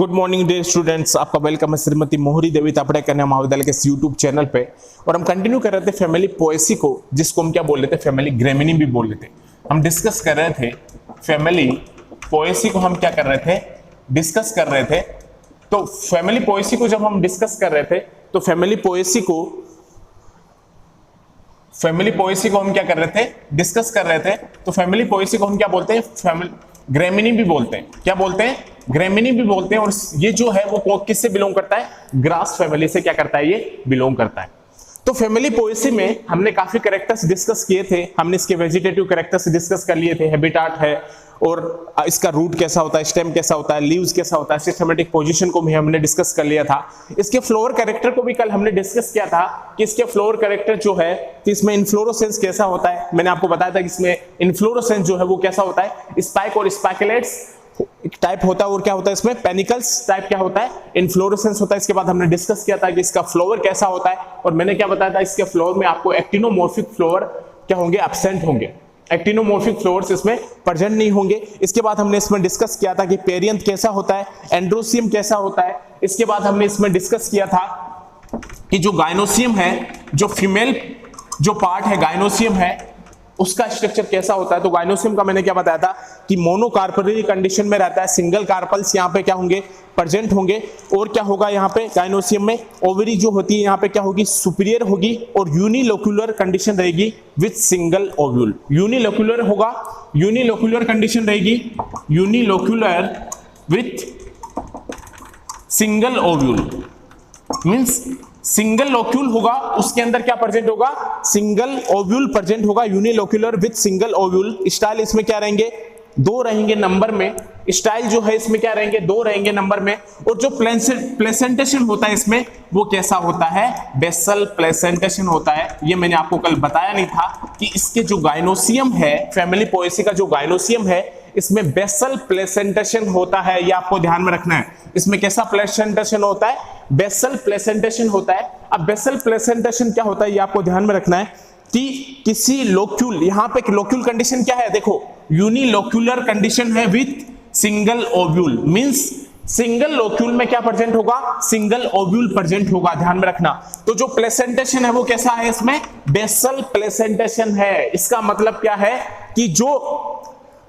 Good morning day students, आपका welcome है श्रीमती मोहरी देवी तापड़े कन्या महाविद्यालय के यूट्यूब चैनल पे। और हम कंटिन्यू कर रहे थे फैमिली पोएसी को, जिसको हम क्या बोल रहे थे, फैमिली ग्रेमिनी भी बोल रहे थे। हम डिस्कस कर रहे थे फैमिली पोएसी को, हम क्या कर रहे थे, डिस्कस कर रहे थे। तो फैमिली पोएसी को जब हम डिस्कस कर रहे थे तो फैमिली पोएसी को हम क्या कर रहे थे, डिस्कस कर रहे थे। तो फैमिली पोएसी को हम क्या बोलते हैं, फैमिली ग्रेमिनी भी बोलते हैं। क्या बोलते हैं, ग्रेमिनी भी बोलते हैं। और ये जो है वो किससे बिलोंग करता है, ग्रास फैमिली से क्या करता है, ये बिलोंग करता है। तो फैमिली पोएसी में हमने काफी कैरेक्टर्स डिस्कस किए थे। हमने इसके वेजिटेटिव कैरेक्टर्स डिस्कस कर लिए थे, हैबिटाट है और इसका रूट कैसा होता है, स्टेम कैसा होता है, लीव्स कैसा होता है, सिस्टमेटिक पोजीशन को भी हमने डिस्कस कर लिया था। इसके फ्लोवर कैरेक्टर को भी कल हमने डिस्कस किया था कि इसके फ्लोवर कैरेक्टर जो है, तो इसमें इन्फ्लोरोसेंस कैसा होता है। मैंने आपको बताया था कि इसमें इन्फ्लोरोसेंस जो है वो कैसा होता है, स्पाइक और स्पाइकुलेट्स टाइप होता है, और क्या होता है इसमें पेनिकल्स टाइप क्या होता है, इन्फ्लोरोसेंस होता है। इसके बाद हमने डिस्कस किया था कि इसका फ्लोवर कैसा होता है, और मैंने क्या बताया था, इसके फ्लोवर में आपको एक्टिनोमॉर्फिक फ्लोवर क्या होंगे, एब्सेंट होंगे। एक्टिनोमॉर्फिक फ्लोवर्स इसमें प्रेजेंट नहीं होंगे। इसके बाद हमने इसमें डिस्कस किया था कि पेरियंथ कैसा होता है, एंड्रोसियम कैसा होता है। इसके बाद हमने इसमें डिस्कस किया था कि जो गायनोसियम है, जो फीमेल जो पार्ट है गायनोसियम है, उसका स्ट्रक्चर कैसा होता है। तो गायनोसियम का मैंने क्या बताया था कि मोनोकार्पली कंडीशन में रहता है, सिंगल कार्पल्स यहाँ पे क्या होंगे, प्रेजेंट होंगे। और क्या होगा यहाँ पे गायनोसियम में, ओवरी जो होती है यहाँ पे क्या होगी, सुपीरियर होगी, और यूनिलोक्यूलर कंडीशन रहेगी विथ सिंगल ओव्यूल। यूनिलोक्यूलर होगा, यूनिलोक्यूलर कंडीशन रहेगी, unilocular with single ovule means single locule होगा, उसके अंदर क्या प्रेजेंट होगा, सिंगल ओव्यूल प्रेजेंट होगा, unilocular with single ovule. Style इसमें क्या रहेंगे, दो रहेंगे नंबर में। स्टाइल जो है इसमें क्या रहेंगे, दो रहेंगे नंबर में। और जो प्लेसेंटेशन होता है इसमें, वो कैसा होता है, बेसल प्लेसेंटेशन होता है। ये मैंने आपको कल बताया नहीं था कि इसके जो गायनोसियम है, फैमिली पोएसी का जो गायनोसियम है, इसमें बेसल प्लेसेंटेशन होता है। ये आपको ध्यान में रखना है। इसमें कैसा प्लेसेंटेशन होता है, बेसल प्लेसेंटेशन होता है। अब बेसल प्लेसेंटेशन क्या होता है, ये आपको ध्यान में रखना है कि किसी लोक्यूल, यहां पे लोक्यूल कंडीशन क्या है, देखो यूनिलोक्यूलर कंडीशन है with single ovule means single locule में क्या प्रेजेंट होगा, सिंगल ओव्यूल प्रेजेंट होगा, ध्यान में रखना। तो जो प्लेसेंटेशन है वो कैसा है, इसमें बेसल प्लेसेंटेशन है। इसका मतलब क्या है कि जो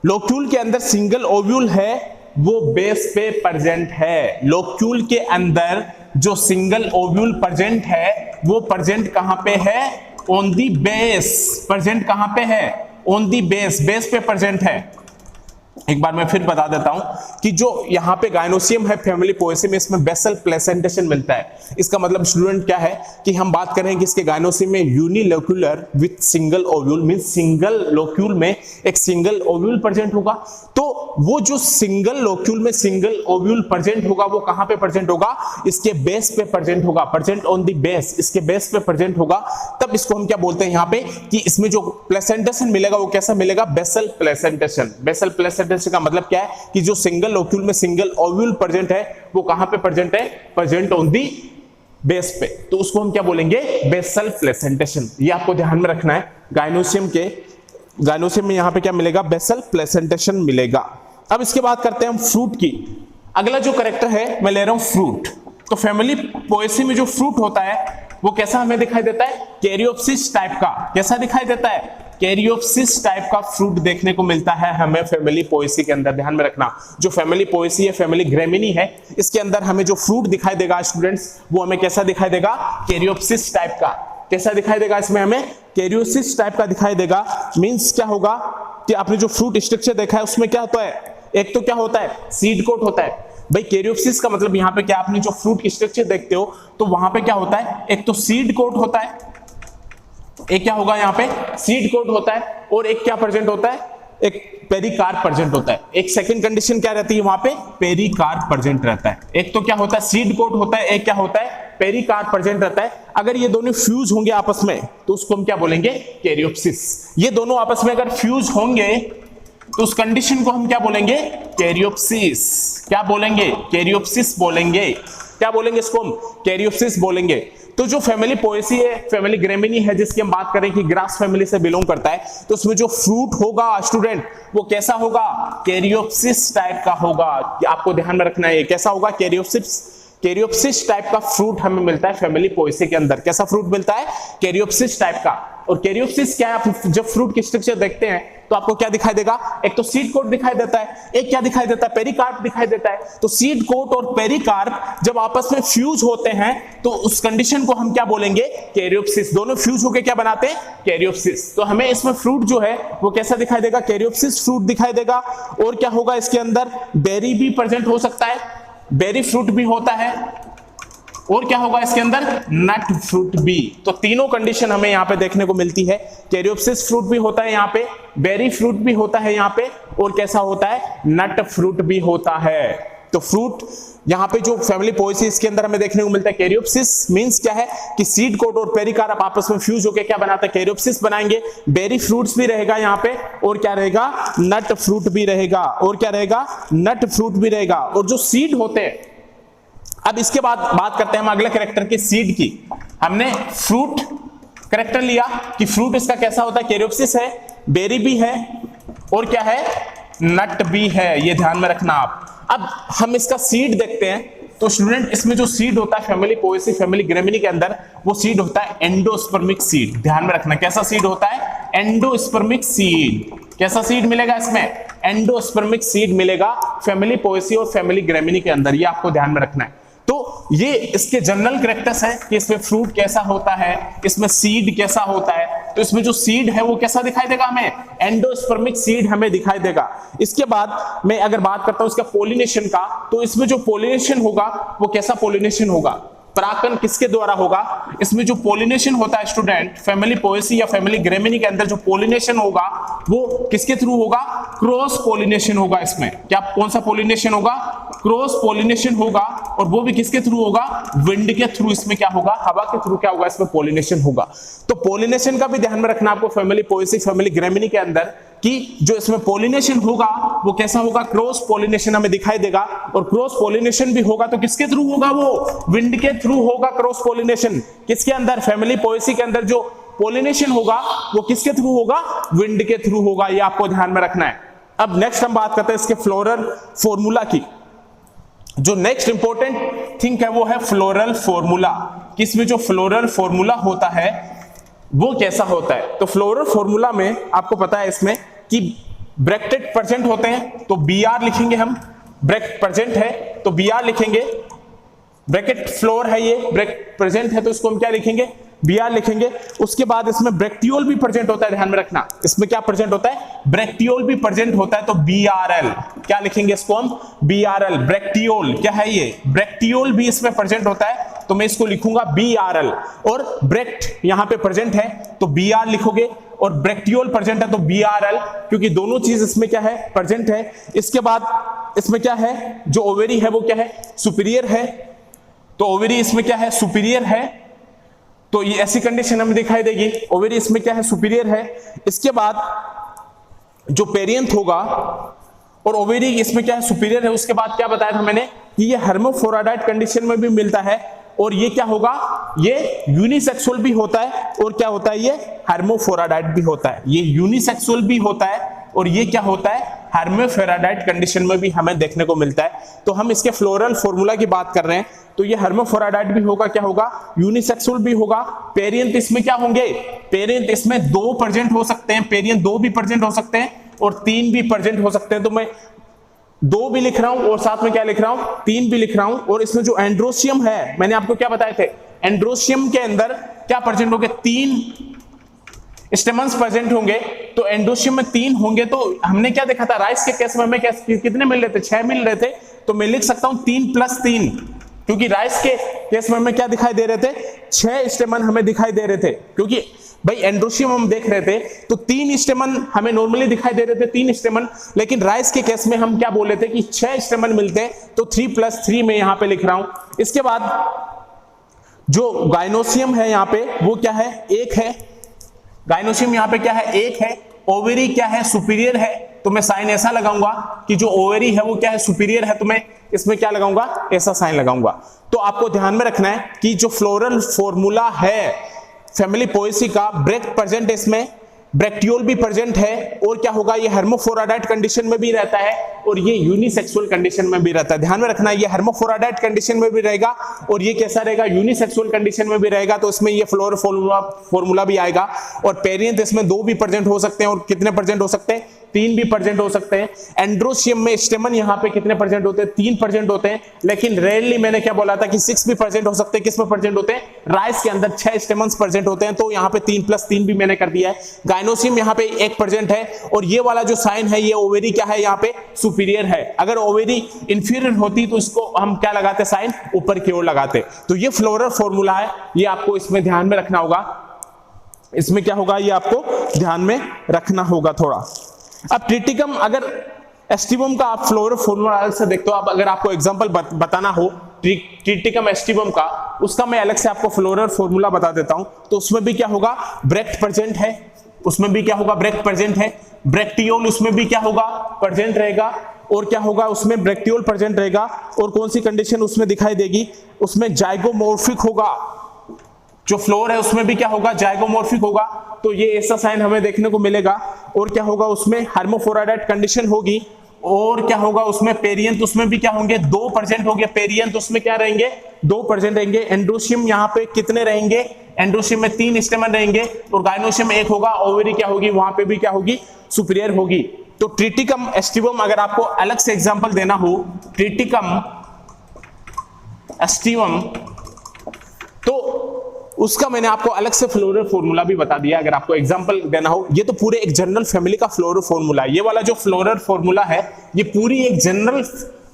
लोक्यूल के अंदर सिंगल ओव्यूल है वो बेस पे प्रेजेंट है। लोक्यूल के अंदर जो सिंगल ओव्यूल प्रेजेंट है वो प्रेजेंट कहां पे है, ऑन दी बेस। प्रेजेंट कहां पे है, ऑन दी बेस, बेस पे प्रेजेंट है। एक बार मैं फिर बता देता हूं कि जो यहां पे गायनोसियम है फैमिली पोएसी में, इसमें बेसल प्लेसेंटेशन मिलता है। इसका मतलब स्टूडेंट क्या है कि हम बात करें कि इसके गायनोसियम में unilocular with single ovule means single locule में एक सिंगल ओव्यूल प्रेजेंट होगा। तो वो जो सिंगल लोक्यूल में सिंगल ओव्यूल प्रेजेंट होगा वो कहां पे प्रेजेंट होगा, इसके बेस पे प्रेजेंट होगा, प्रेजेंट ऑन द बेस, इसके बेस पे प्रेजेंट होगा। तब इसको हम क्या बोलते हैं यहाँ पे कि इसमें जो प्लेसेंटेशन मिलेगा वो कैसा मिलेगा, बेसल प्लेसेंटेशन। बेसल प्लेसेंटेशन का मतलब क्या है कि जो सिंगल लोक्यूल में सिंगल ओव्यूल प्रेजेंट है वो कहां पे प्रेजेंट है, प्रेजेंट ऑन दी बेस पे। तो उसको हम क्या बोलेंगे, बेसल प्लेसेंटेशन। ये आपको ध्यान में रखना है। गायनोसियम में यहां पे क्या मिलेगा, बेसल प्लेसेंटेशन मिलेगा। अब इसके बाद करते हैं हम फ्रूट की। अगला जो कैरेक्टर है मैं ले रहा हूं फ्रूट। तो फैमिली पोएसी में जो फ्रूट होता है वो कैसा हमें दिखाई देता है, कैरियोप्सिस टाइप का। कैसा दिखाई देता है, कैरियोप्सिस टाइप का फ्रूट देखने को मिलता है हमें फैमिली पोएसी के अंदर। ध्यान में रखना, जो फैमिली पोएसी है, फैमिली ग्रेमिनी है, इसके अंदर हमें जो फ्रूट दिखाई देगा स्टूडेंट्स, वो हमें कैसा दिखाई देगा, कैरियोप्सिस टाइप का। कैसा दिखाई देगा, इसमें हमें कैरियोप्सिस टाइप का दिखाई देगा। मींस क्या होगा कि आपने जो फ्रूट स्ट्रक्चर देखा है उसमें क्या होता है, एक तो क्या होता है, सीड कोट होता है। भाई कैरियोप्सिस का मतलब यहाँ पे क्या, आपने जो फ्रूट स्ट्रक्चर देखते हो तो वहां पे क्या होता है, एक तो सीड कोट होता है, एक क्या होगा यहाँ पे सीड कोट होता है, और एक क्या प्रेजेंट होता है, एक पेरिकार्प प्रेजेंट होता है। एक सेकंड कंडीशन क्या रहती है वहां पे, पेरिकार्प प्रेजेंट रहता है। एक तो क्या होता है, सीड कोट होता है, एक क्या होता है, पेरिकार्प प्रेजेंट रहता है। अगर ये दोनों फ्यूज होंगे आपस में तो उसको हम क्या बोलेंगे, कैरियोप्सिस। ये दोनों आपस में अगर फ्यूज होंगे तो उस कंडीशन को हम क्या बोलेंगे, कैरियोप्सिस। क्या बोलेंगे, कैरियोप्सिस बोलेंगे। क्या बोलेंगे इसको हम, कैरियोप्सिस बोलेंगे। तो जो फैमिली पोएसी है, फैमिली ग्रेमिनी है, जिसकी हम बात करें कि ग्रास फैमिली से बिलोंग करता है, तो उसमें जो फ्रूट होगा स्टूडेंट वो कैसा होगा, कैरियोप्सिस टाइप का होगा। आपको ध्यान में रखना है कैसा होगा, कैरियोप्सिस टाइप का फ्रूट हमें मिलता है फैमिली पोएसी के अंदर। कैसा फ्रूट मिलता है, कैरियोप्सिस टाइप का। और कैरियोप्सिस क्या है, आप जब फ्रूट की स्ट्रक्चर देखते हैं तो आपको क्या दिखाई देगा, एक तो सीड कोट दिखाई देता है, एक क्या दिखाई देता है, पेरिकार्प दिखाई देता है। तो सीड कोट और पेरिकार्प जब आपस में फ्यूज होते हैं तो उस कंडीशन को हम क्या बोलेंगे, कैरियोप्सिस। दोनों फ्यूज होकर क्या बनाते हैं, कैरियोप्सिस। तो हमें इसमें फ्रूट जो है वो कैसा दिखाई देगा, कैरियोप्सिस फ्रूट दिखाई देगा। और क्या होगा इसके अंदर, बेरी भी प्रेजेंट हो सकता है, बेरी फ्रूट भी होता है। और क्या होगा इसके अंदर, नट फ्रूट भी। तो तीनों कंडीशन हमें यहाँ पे देखने को मिलती है। कैरियोप्सिस फ्रूट भी होता है यहाँ पे, बेरी फ्रूट भी होता है यहाँ पे, और कैसा होता है, नट फ्रूट भी होता है। तो फ्रूट यहाँ पे जो फैमिली पोएसी इसके अंदर हमें देखने को मिलता है, कैरियोप्सिस मींस क्या है कि सीड कोट और पेरिकार्प आपस में फ्यूज होकर क्या बनाते हैं, कैरियोप्सिस बनाएंगे। बेरी फ्रूट्स भी रहेगा यहाँ पे, और क्या रहेगा, नट फ्रूट भी रहेगा। और क्या रहेगा, नट फ्रूट भी रहेगा। और जो सीड होते हैं, अब इसके बाद बात करते हैं हम अगले कैरेक्टर के, सीड की। हमने फ्रूट कैरेक्टर लिया कि फ्रूट इसका कैसा होता है, कैरियोप्सिस है, बेरी भी है, और क्या है, नट भी है। ये ध्यान में रखना आप। अब हम इसका सीड देखते हैं तो स्टूडेंट इसमें जो सीड होता है फैमिली पोएसी, फैमिली ग्रेमिनी के अंदर, वो सीड होता है एंडोस्पर्मिक सीड। ध्यान में रखना कैसा सीड होता है, एंडोस्पर्मिक सीड। कैसा सीड मिलेगा इसमें, एंडोस्पर्मिक सीड मिलेगा फैमिली पोएसी और फैमिली ग्रेमिनी के अंदर। ये आपको ध्यान में रखना है। तो ये इसके जनरल कैरेक्टर्स है कि इसमें फ्रूट कैसा होता है, इसमें सीड कैसा होता है। तो इसमें जो सीड है वो कैसा दिखाई देगा हमें, एंडोस्पर्मिक सीड हमें दिखाई देगा। इसके बाद मैं अगर बात करता हूं इसका पोलिनेशन का, तो इसमें जो पोलिनेशन होगा वो कैसा पोलिनेशन होगा, परागण किसके द्वारा होगा। इसमें जो पोलिनेशन होता है स्टूडेंट फैमिली पोएसी या फैमिली ग्रेमिनी के अंदर जो पोलिनेशन होगा वो किसके थ्रू होगा, क्रॉस पोलिनेशन होगा। इसमें क्या, कौन सा पोलिनेशन होगा, क्रॉस पोलिनेशन होगा। और वो भी किसके थ्रू होगा, विंड के थ्रू। इसमें क्या होगा, हवा के थ्रू क्या होगा, इसमें पोलिनेशन होगा। तो पोलिनेशन का भी ध्यान में रखना आपको फैमिली पोएसी फैमिली ग्रेमिनी के अंदर, कि जो इसमें पोलिनेशन होगा वो कैसा होगा, क्रॉस पोलिनेशन हमें दिखाई देगा। और क्रॉस पोलिनेशन भी होगा तो किसके थ्रू होगा, वो विंड के थ्रू होगा। क्रॉस पोलिनेशन किसके अंदर, फैमिली पोएसी के अंदर जो पोलिनेशन होगा वो किसके थ्रू होगा, विंड के थ्रू होगा। ये आपको ध्यान में रखना है। अब नेक्स्ट हम बात करते हैं इसके फ्लोरल फॉर्मूला की। जो नेक्स्ट इंपॉर्टेंट थिंग है वो है फ्लोरल फॉर्मूला। किसमें जो फ्लोरल फॉर्मूला होता है वो कैसा होता है। तो फ्लोरल फॉर्मूला में आपको पता है इसमें कि ब्रैकेटेड परसेंट होते हैं, तो बी आर लिखेंगे हम। ब्रैकेट प्रेजेंट है तो बी आर लिखेंगे, ब्रैकेट फ्लोर है ये, ब्रैकेट प्रेजेंट है तो इसको हम क्या लिखेंगे, बी आर लिखेंगे। उसके बाद इसमें ब्रैक्टियोल भी प्रेजेंट होता है, ध्यान में रखना। इसमें क्या प्रेजेंट होता है, ब्रैक्टियोल भी प्रेजेंट होता है, तो बी आर एल क्या लिखेंगे इसको हम, बी आर एल। ब्रैक्टियोल क्या है ये, ब्रैक्टियोल भी इसमें प्रेजेंट होता है तो मैं इसको लिखूंगा बी आर एल। और ब्रैक्ट यहां पे प्रेजेंट है तो बी आर लिखोगे, और ब्रैक्टियोल प्रेजेंट है तो बी आर एल, क्योंकि दोनों चीज इसमें क्या है, प्रेजेंट है। इसके बाद इसमें क्या है, जो ओवेरी है वो क्या है, सुपीरियर है, तो ओवेरी इसमें क्या है, सुपीरियर है। तो ये ऐसी कंडीशन हमें दिखाई देगी, ओवेरी इसमें क्या है, सुपीरियर है। इसके बाद जो पेरियंथ होगा और ओवेरी इसमें क्या है, सुपीरियर है। उसके बाद क्या बताया था मैंने कि ये हर्माफ्रोडाइट कंडीशन में भी मिलता है, और ये क्या होगा, ये यूनिसेक्सुअल भी होता है, और क्या होता है, ये हर्माफ्रोडाइट भी होता है। ये यूनिसेक्सुअल भी होता है और ये क्या होता है, हर्माफ्रोडाइट कंडीशन में भी हमें देखने को मिलता है। तो हम इसके फ्लोरल फॉर्मूला की बात कर रहे हैं, तो ये हर्माफ्रोडाइट भी होगा, क्या होगा, यूनिसेक्सुअल भी होगा। पेरियंथ इसमें क्या होंगे, पेरियंथ इसमें 2 प्रेजेंट हो सकते हैं, पेरियंथ 2 भी प्रेजेंट हो सकते हैं और 3 भी प्रेजेंट हो सकते हैं। तो मैं 2 भी लिख रहा हूं और साथ में क्या लिख रहा हूं, 3 भी लिख रहा हूं। और इसमें जो एंड्रोशियम है, मैंने आपको क्या बताए थे, एंड्रोशियम के अंदर क्या प्रेजेंट होंगे, 3 स्टेमन्स प्रेजेंट होंगे। तो एंड्रोशियम में 3 होंगे। तो हमने क्या देखा था, राइस के केस में हमें कितने मिल रहे थे, 6 मिल रहे थे। तो मैं लिख सकता हूं 3 + 3, क्योंकि राइस के केस में हमें क्या दिखाई दे रहे थे, 6 स्टेमन हमें दिखाई दे रहे थे। क्योंकि भाई एंड्रोशियम हम देख रहे थे तो 3 स्टेमन हमें नॉर्मली दिखाई दे रहे थे, 3 स्टेमन। लेकिन राइस के केस में हम क्या बोले थे कि 6 स्टेमन मिलते हैं, तो 3 + 3 में यहां पे लिख रहा हूं। इसके बाद जो गाइनोसियम है यहां पे वो क्या है, 1 है। गाइनोसियम यहां पे क्या है, 1 है। ओवेरी क्या है, सुपीरियर है, तो मैं साइन ऐसा लगाऊंगा कि जो ओवेरी है वो क्या है, सुपीरियर है, तो मैं इसमें क्या लगाऊंगा, ऐसा साइन लगाऊंगा। तो आपको ध्यान में रखना है कि जो फ्लोरल फॉर्मूला है फैमिली पोएसी का, ब्रेक्ट प्रेजेंट है इसमें, ब्रैक्टियोल भी प्रेजेंट है, और क्या होगा, ये हेर्माफ्रोडिट कंडीशन में भी रहता है और ये यूनिसेक्सुअल कंडीशन में भी रहता है। ध्यान में रखना है, ये हेर्माफ्रोडिट कंडीशन में भी रहेगा और ये कैसा रहेगा, यूनिसेक्सुअल कंडीशन में भी रहेगा, तो इसमें ये फ्लोरल फॉर्मूला भी आएगा। और पेरियंथ इसमें 2 भी प्रेजेंट हो सकते हैं, और कितने प्रेजेंट हो सकते हैं, 3 भी प्रेजेंट हो सकते हैं। एंड्रोशियम में स्टेमन यहाँ पे कितने प्रेजेंट होते हैं, 3 प्रेजेंट होते हैं, लेकिन रेयरली मैंने क्या बोला था कि 6 भी प्रेजेंट हो सकते हैं। किसमें प्रेजेंट होते हैं, राइस के अंदर 6 स्टेमन्स प्रेजेंट होते हैं, तो यहाँ पे 3 + 3 भी मैंने कर दिया है। गायनोसियम यहाँ पे 1 प्रेजेंट है, और ये वाला जो साइन है, ये ओवेरी क्या है, यहाँ पे सुपीरियर है। अगर ओवेरी इंफीरियर होती तो इसको हम क्या लगाते, साइन ऊपर की ओर लगाते। तो ये फ्लोरल फॉर्मूला है, ये आपको इसमें ध्यान में रखना होगा। इसमें क्या होगा, ये आपको ध्यान में रखना होगा थोड़ा। अब ट्रिटिकम, अगर एस्टिवम का आप फ्लोरल फॉर्मूला अलग से देखते हो, आप अगर आपको एग्जांपल बताना हो ट्रिटिकम एस्टिवम का, उसका मैं अलग से आपको फ्लोरल फॉर्मूला बता देता हूं। तो उसमें भी क्या होगा, ब्रेक्ट प्रेजेंट है, उसमें भी क्या होगा, ब्रेक्ट प्रेजेंट है, ब्रैक्टियोल उसमें भी क्या होगा, प्रेजेंट रहेगा, और क्या होगा, उसमें ब्रैक्टियोल प्रेजेंट रहेगा, और कौन सी कंडीशन उसमें दिखाई देगी, उसमें जाइगोमॉर्फिक होगा, जो फ्लोर है उसमें भी क्या होगा, जाइगोमॉर्फिक होगा, तो ये ऐसा साइन हमें देखने को मिलेगा। और क्या होगा, उसमें हेर्माफ्रोडिट कंडीशन होगी, और क्या होगा, उसमें पेरियंथ उसमें भी क्या होंगे, 2 प्रेजेंट होंगे, पेरियंथ उसमें क्या रहेंगे, 2 प्रेजेंट रहेंगे। एंड्रोशियम यहाँ पे कितने रहेंगे, एंड्रोशियम में 3 स्टेमन रहेंगे, और गायनोशियम में 1 होगा, ओवेरी क्या होगी, वहां पे भी क्या होगी, सुपीरियर होगी। तो ट्रिटिकम एस्टिवम, अगर आपको अलग से एग्जांपल देना हो ट्रिटिकम एस्टिवम, तो उसका मैंने आपको अलग से फ्लोरल फॉर्मूला भी बता दिया। अगर आपको एग्जांपल देना हो, ये तो पूरे एक जनरल फैमिली का फ्लोरल फॉर्मूला है। ये वाला जो फ्लोरल फॉर्मूला है, ये पूरी एक जनरल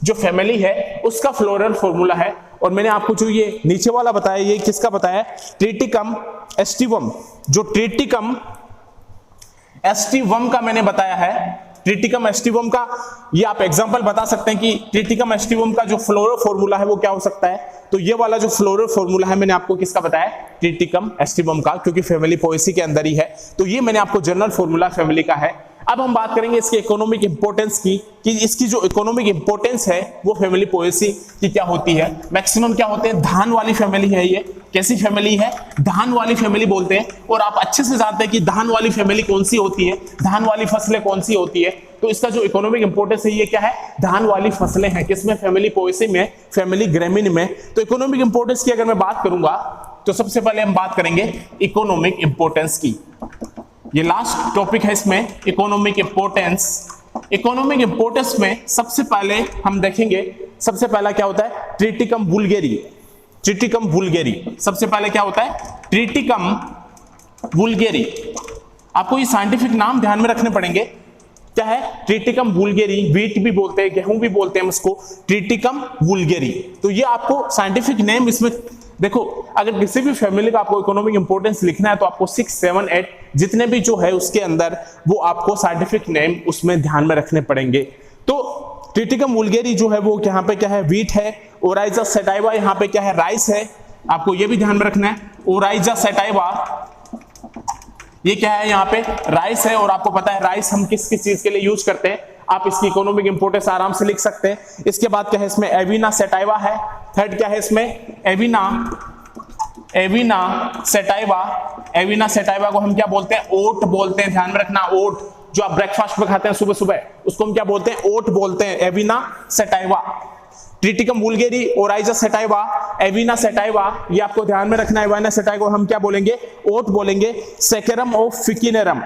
जो फैमिली है उसका फ्लोरल फॉर्मूला है। और मैंने आपको जो ये नीचे वाला बताया, ये किसका बताया, ट्रिटिकम एस्टिवम। जो ट्रिटिकम एस्टिवम का मैंने बताया है, ट्रिटिकम एस्टिवम का ये आप एग्जांपल बता सकते हैं कि ट्रिटिकम एस्टिवम का जो फ्लोरल फॉर्मूला है वो क्या हो सकता है। तो ये वाला जो फ्लोरल फॉर्मूला है मैंने आपको किसका बताया, ट्रिटिकम एस्टिवम का, क्योंकि फैमिली पोएसी के अंदर ही है। तो ये मैंने आपको जनरल फॉर्मूला फैमिली का है। अब हम बात करेंगे इसकी इकोनॉमिक इंपोर्टेंस की, कि इसकी जो इकोनॉमिक इंपोर्टेंस है वो फैमिली पोएसी की क्या होती है। मैक्सिमम क्या होते हैं, धान वाली फैमिली है। ये कैसी फैमिली है, धान वाली फैमिली बोलते हैं। और आप अच्छे से जानते हैं कि धान वाली फैमिली कौन सी होती है, धान वाली फसलें कौन सी होती है। तो इसका जो इकोनॉमिक इंपोर्टेंस है ये क्या है, धान वाली फसलें हैं। किसमें, फैमिली पोएसी में, फैमिली ग्रामीण में। तो इकोनॉमिक इंपोर्टेंस की अगर मैं बात करूंगा तो सबसे पहले हम बात करेंगे इकोनॉमिक इंपोर्टेंस की। ये लास्ट टॉपिक है इसमें, इकोनॉमिक इंपोर्टेंस। इकोनॉमिक इंपोर्टेंस में सबसे पहले हम देखेंगे, सबसे पहला क्या होता है, ट्रिटिकम वुल्गेरी। ट्रिटिकम वुल्गेरी सबसे पहले क्या होता है, ट्रिटिकम वुल्गेरी। आपको ये साइंटिफिक नाम ध्यान में रखने पड़ेंगे। क्या है, ट्रिटिकम वुल्गेरी। व्हीट भी बोलते हैं, गेहूं भी बोलते हैं उसको, ट्रिटिकम वुल्गेरी। तो ये आपको साइंटिफिक नेम इसमें देखो, अगर किसी भी फैमिली का आपको इकोनॉमिक इंपोर्टेंस लिखना है तो आपको 6, 7, 8 जितने भी जो है उसके अंदर वो आपको साइंटिफिक नेम उसमें ध्यान में रखने पड़ेंगे। तो ट्रिटिकम वुल्गेरी जो है वो यहाँ पे क्या है, व्हीट है। ओराइजा सेटाइवा यहाँ पे क्या है, राइस है। आपको ये भी ध्यान में रखना है, ओराइजा सेटाइवा ये क्या है, यहाँ पे राइस है। और आपको पता है राइस हम किस किस चीज के लिए यूज करते हैं, आप इसकी इकोनॉमिक इंपोर्टेंस आराम से लिख सकते हैं। इसके बाद क्या है, इसमें एविना सेटाइवा है। थर्ड क्या है इसमें, एविना सेटाइवा। एविना सेटाइवा को हम क्या बोलते हैं, ओट बोलते हैं। ध्यान में रखना, ओट जो आप ब्रेकफास्ट में खाते हैं सुबह सुबह, उसको हम क्या बोलते हैं, ओट बोलते हैं, Avena sativa. Triticum vulgare, Oryza sativa, Avena sativa, ये आपको ध्यान में रखना है। एविना सेटाइवा हम क्या बोलेंगे, ओट बोलेंगे। Saccharum of फिकिनेरम।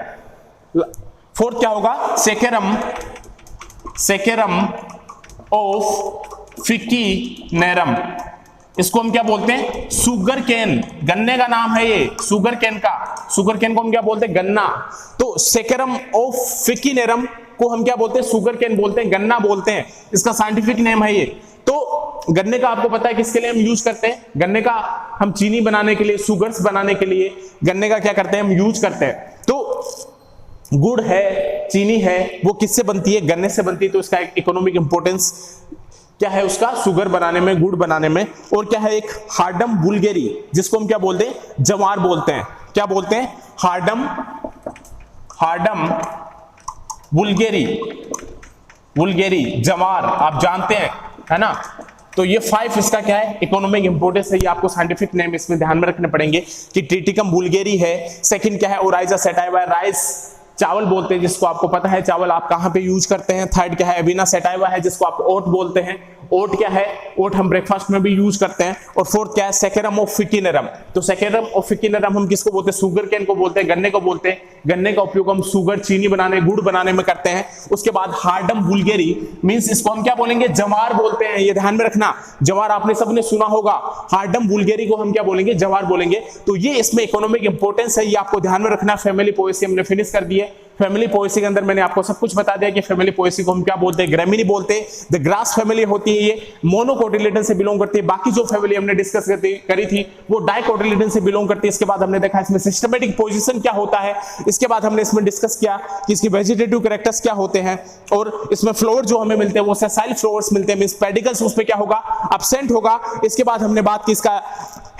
फोर्थ क्या होगा, सेकेरम ऑफ फिकिनेरम। इसको हम क्या बोलते हैं, सुगर केन। गन्ने का नाम है ये, सुगर केन का। सुगर केन को हम क्या बोलते हैं, गन्ना। तो सेकेरम ऑफ फिकिनेरम को हम क्या बोलते हैं, सुगर केन बोलते हैं, गन्ना बोलते हैं। इसका साइंटिफिक नेम है ये। तो गन्ने का आपको पता है किसके लिए हम यूज करते हैं, गन्ने का हम चीनी बनाने के लिए, सुगर्स बनाने के लिए गन्ने का क्या करते हैं, हम यूज करते हैं। तो गुड़ है, चीनी है, वो किससे बनती है, गन्ने से बनती है। तो इसका इकोनॉमिक इंपोर्टेंस क्या है, उसका शुगर बनाने में, गुड़ बनाने में। और क्या है, एक हार्डम वुल्गेरी, जिसको हम क्या बोलते हैं, जवार बोलते हैं। क्या बोलते हैं, हार्डम बुल्गेरी, बुल्गेरी, जवार आप जानते हैं, है ना। तो ये 5 इसका क्या है, इकोनॉमिक इंपोर्टेंस है। ये आपको साइंटिफिक नेम इसमें ध्यान में रखने पड़ेंगे कि ट्रिटिकम बुल्गेरी है। सेकंड क्या है, ओराइजा सैटाइवा, राइस चावल बोलते हैं जिसको आपको पता है चावल आप कहां पे यूज करते हैं। थर्ड क्या है, एविना सैटाइवा है जिसको आप ओट बोलते हैं। ओट क्या है, ओट हम ब्रेकफास्ट में भी यूज करते हैं। और फोर्थ क्या है, सेकेरम ऑफिकिनेरम। तो सेकेरम ऑफिकिनेरम हम किसको बोलते हैं, शुगर केन को बोलते हैं, गन्ने को बोलते हैं। गन्ने का उपयोग हम शुगर, चीनी बनाने, गुड़ बनाने में करते हैं। उसके बाद हार्डम बुल्गेरी मींस इसको हम क्या बोलेंगे, जवार बोलते हैं। ये ध्यान में रखना, जवार आपने सबने सुना होगा। हार्डम बुल्गेरी को हम क्या बोलेंगे, जवार बोलेंगे। तो ये इसमें इकोनॉमिक इंपोर्टेंस है, ये आपको ध्यान में रखना। फैमिली पोएसी हमने फिनिश कर दी है। फैमिली पोएसी के अंदर मैंने आपको सब कुछ बता दिया कि फैमिली पोएसी को हम क्या बोलते हैं, ग्रेमिनी बोलते हैं। द ग्रास फैमिली होती है, ये मोनोकोटिलेडन से बिलोंग करती है। बाकी जो फैमिली हमने डिस्कस करी थी वो डाइकोटिलेडन से बिलोंग करती है। इसके बाद हमने देखा इसमें सिस्टमेटिक पोजीशन क्या होता है। इसके बाद हमने इसमें डिस्कस किया कि इसकी वेजिटेटिव कैरेक्टर्स क्या होते हैं। और इसमें फ्लोर जो हमें मिलते हैं वो सेसाइल फ्लोर्स मिलते हैं, मींस पेडिकल्स उसमें क्या होगा, एब्सेंट होगा। इसके बाद हमने बात की इसका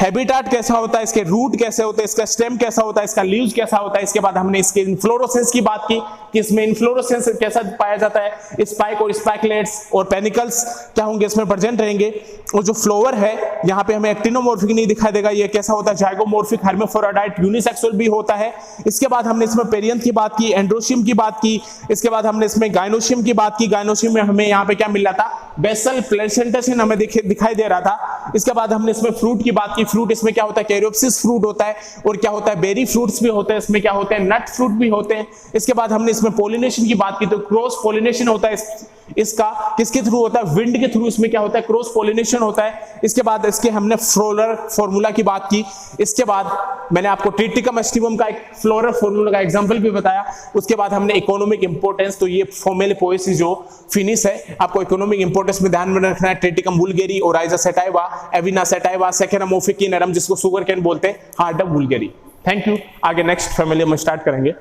हैबिटेट कैसा होता है, इसके रूट कैसे होते हैं, इसका स्टेम कैसा होता है, इसका लीव्स कैसा होता है। इसके बाद हमने इसके इन्फ्लोरेसेंस की बात की कि इसमें इन्फ्लोरेसेंस कैसा पाया जाता है। स्पाइक और स्पाइकलेट्स और पेनिकल्स क्या होंगे, इसमें प्रेजेंट रहेंगे। और जो फ्लावर है यहाँ पे हमें एक्टिनोमॉर्फिक नहीं दिखाई देगा, ये कैसा होता है, जाइगोमॉर्फिक, हेर्माफ्रोडाइट, यूनिसेक्सुअल भी होता है। इसके बाद हमने इसमें पेरियंथ की बात की, एंड्रोशियम की बात की। इसके बाद हमने इसमें गायनोशियम की बात की। गायनोशियम में हमें यहाँ पे क्या मिल रहा था, बेसल प्लेसेंटेशन हमें दिखाई दे रहा था। इसके बाद हमने इसमें फ्रूट की बात की। फ्रूट इसमें क्या होता है, कैरियोप्सिस फ्रूट होता है। और क्या होता है, बेरी फ्रूट्स भी होते हैं, इसमें क्या होते हैं, नट फ्रूट भी होते हैं। इसके बाद हमने इसमें पोलिनेशन की बात की, तो क्रॉस पोलिनेशन होता है इसका किसके थ्रू होता है, विंड के थ्रू। इसमें क्या होता है, क्रॉस पोलिनेशन होता है। इसके बाद इसके हमने फ्लोरल फॉर्मूला की बात की। इसके बाद मैंने आपको ट्रिटिकम एस्टिवम का एक फ्लोरल फॉर्मूला का एग्जांपल भी बताया। उसके बाद हमने इकोनॉमिक इंपोर्टेंस, तो ये फॉर्मल पोएसी जो फिनिश है, आपको इकोनॉमिक इंपोर्टेंस में ध्यान में रखना है। Triticum vulgare, Oryza sativa, Avena sativa, Saccharum officinarum जिसको शुगर केन बोलते हैं, हार्डम बुल्गेरी। Thank you. आगे नेक्स्ट फैमिली में स्टार्ट करेंगे।